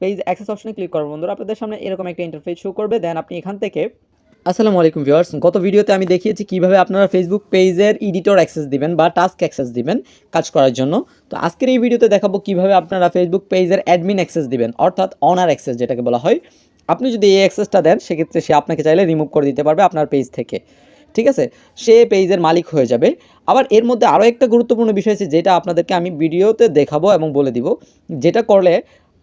Page access অপশনে click করবেন বন্ধুরা, আপনাদের সামনে এরকম একটা ইন্টারফেস শো করবে। দেন আপনি এখান থেকে আসসালামু আলাইকুম ভিউয়ার্স, গত ভিডিওতে আমি দেখিয়েছি কিভাবে আপনারা ফেসবুক পেজের এডিটর অ্যাক্সেস দিবেন বা টাস্ক অ্যাক্সেস দিবেন কাজ করার জন্য। তো আজকের এই ভিডিওতে দেখাবো কিভাবে আপনারা ফেসবুক পেজের অ্যাডমিন অ্যাক্সেস দিবেন, অর্থাৎ অনার অ্যাক্সেস যেটাকে বলা হয়। আপনি যদি এই অ্যাক্সেসটা দেন সেক্ষেত্রে সে আপনাকে চাইলে রিমুভ করে দিতে পারবে আপনার পেজ থেকে, ঠিক আছে? সে পেজের মালিক হয়ে যাবে। আবার এর মধ্যে আরও একটা গুরুত্বপূর্ণ বিষয় আছে যেটা আপনাদেরকে আমি ভিডিওতে দেখাবো এবং বলে দিব, যেটা করলে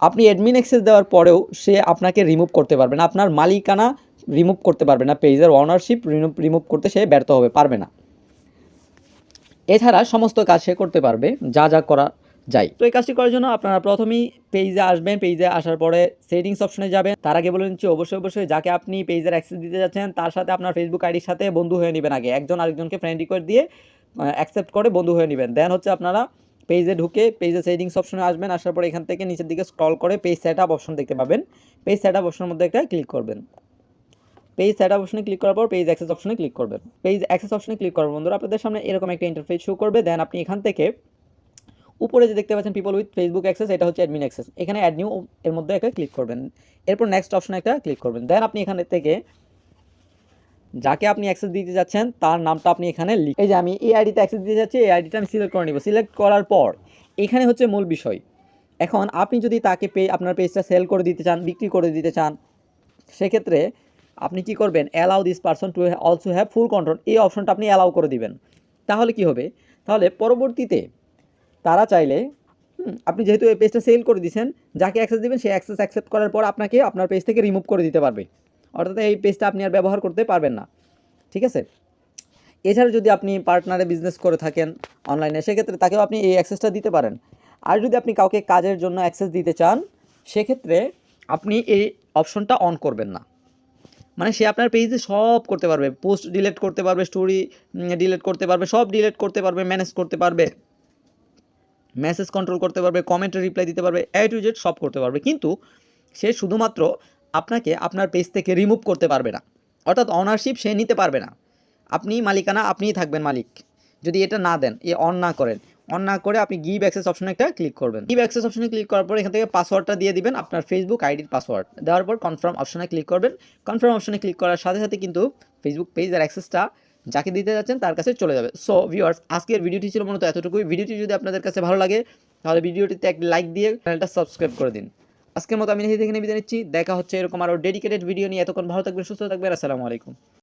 আপনি অ্যাডমিন অ্যাক্সেস দেওয়ার পরেও সে আপনাকে রিমুভ করতে পারবে না, আপনার মালিকানা রিমুভ করতে পারবে না, পেজের ওনারশিপ রিমুভ করতে সে ব্যর্থ হবে, পারবে না। এছাড়া সমস্ত কাজ সে করতে পারবে যা যা করা যায়। তো এই কাজটি করার জন্য আপনারা প্রথমেই পেজে আসবেন। পেজে আসার পরে সেটিংস অপশনে যাবেন। তার আগে বলে নিচ্ছি অবশ্যই যাকে আপনি পেজের অ্যাক্সেস দিতে যাচ্ছেন তার সাথে আপনার ফেসবুক আইডির সাথে বন্ধু হয়ে নেবেন। আগে একজন আরেকজনকে ফ্রেন্ড রিকোয়েস্ট দিয়ে অ্যাকসেপ্ট করে বন্ধু হয়ে নেবেন। দেন হচ্ছে আপনারা পেজে ঢুকে পেজের সেটিংস অপশনে আসবেন। আসার পরে এখান থেকে নিচের দিকে স্ক্রল করে পেজ সেট আপ অপশন দেখতে পাবেন। পেজ সেট আপ অপশনের মধ্যে একটা ক্লিক করবেন। পেজ সেট আপ অপশনে ক্লিক করার পর পেজ অ্যাক্সেস অপশনে ক্লিক করবেন। পেজ অ্যাক্সেস অপশনে ক্লিক করবেন বন্ধুরা, আপনাদের সামনে এরকম একটা ইন্টারফেস শো করবে। দেন আপনি এখান থেকে উপরে যে দেখতে পাচ্ছেন পিপল উইথ ফেসবুক অ্যাক্সেস, এটা হচ্ছে অ্যাডমিন অ্যাক্সেস। এখানে অ্যাড নিউ এর মধ্যে একটা ক্লিক করবেন। এরপর নেক্সট অপশনে একটা ক্লিক করবেন। দেন আপনি এখানে থেকে যাকে আপনি অ্যাক্সেস দিতে যাচ্ছেন তার নামটা আপনি এখানে এই যে আমি এই আইডিতে অ্যাক্সেস দিতে যাচ্ছি, এই আইডিটা আমি সিলেক্ট করে নিব। সিলেক্ট করার পর এখানে হচ্ছে মূল বিষয়। এখন আপনি যদি তাকে আপনার পেজটা সেল করে দিতে চান, বিক্রি করে দিতে চান, সেক্ষেত্রে আপনি কি করবেন, allow this person to also have full control, এই অপশনটা আপনি অ্যালাউ করে দিবেন। তাহলে কি হবে, তাহলে পরবর্তীতে তারা চাইলে আপনি যেহেতু এই পেজটা সেল করে দিয়েছেন, যাকে অ্যাক্সেস দিবেন সে অ্যাক্সেস অ্যাকসেপ্ট করার পর আপনাকে আপনার পেজ থেকে রিমুভ করে দিতে পারবে, অর্থাৎ এই পেজটা আপনি আর ব্যবহার করতে পারবেন না, ঠিক আছে? এছাড়া যদি আপনি পার্টনারে বিজনেস করে থাকেন অনলাইনে, সেক্ষেত্রে তাকেও আপনি এই অ্যাক্সেসটা দিতে পারেন। আর যদি আপনি কাউকে কাজের জন্য অ্যাক্সেস দিতে চান, সেক্ষেত্রে আপনি এই অপশনটা অন করবেন না। মানে সে আপনার পেজে সব করতে পারবে, পোস্ট ডিলিট করতে পারবে, স্টোরি ডিলিট করতে পারবে, সব ডিলিট করতে পারবে, ম্যানেজ করতে পারবে, মেসেজ কন্ট্রোল করতে পারবে, কমেন্টে রিপ্লাই দিতে পারবে, এ টু জেড সব করতে পারবে। কিন্তু সে শুধুমাত্র আপনাকে আপনার পেজ থেকে রিমুভ করতে পারবে না, অর্থাৎ অনারশিপ সে নিতে পারবে না। আপনি মালিকানা, আপনিই থাকবেন মালিক, যদি এটা না দেন, অন না করেন। অন না করে আপনি গিভ অ্যাক্সেস অপশনে একটা ক্লিক করবেন। গিভ অ্যাক্সেস অপশনে ক্লিক করার পর এখান থেকে পাসওয়ার্ডটা দিয়ে দিবেন, আপনার ফেসবুক আইডির পাসওয়ার্ড দেওয়ার পর কনফার্ম অপশনে ক্লিক করবেন। কনফার্ম অপশনে ক্লিক করার সাথে সাথে কিন্তু ফেসবুক পেজের অ্যাক্সেসটা যাকে দিতে যাচ্ছেন তার কাছে চলে যাবে। সো ভিউয়ার্স, আজকের ভিডিওটি ছিল মূলত এতটুকুই। ভিডিওটি যদি আপনাদের কাছে ভালো লাগে তাহলে ভিডিওটিতে একটা লাইক দিয়ে চ্যানেলটা সাবস্ক্রাইব করে দিন। আজকের মতো আমি এখানে বিদায় নিচ্ছি। দেখা হচ্ছে এরকম আরও ডেডিকেটেড ভিডিও নিয়ে। এতক্ষণ ভালো থাকবেন, সুস্থ থাকবেন। আসসালামু আলাইকুম।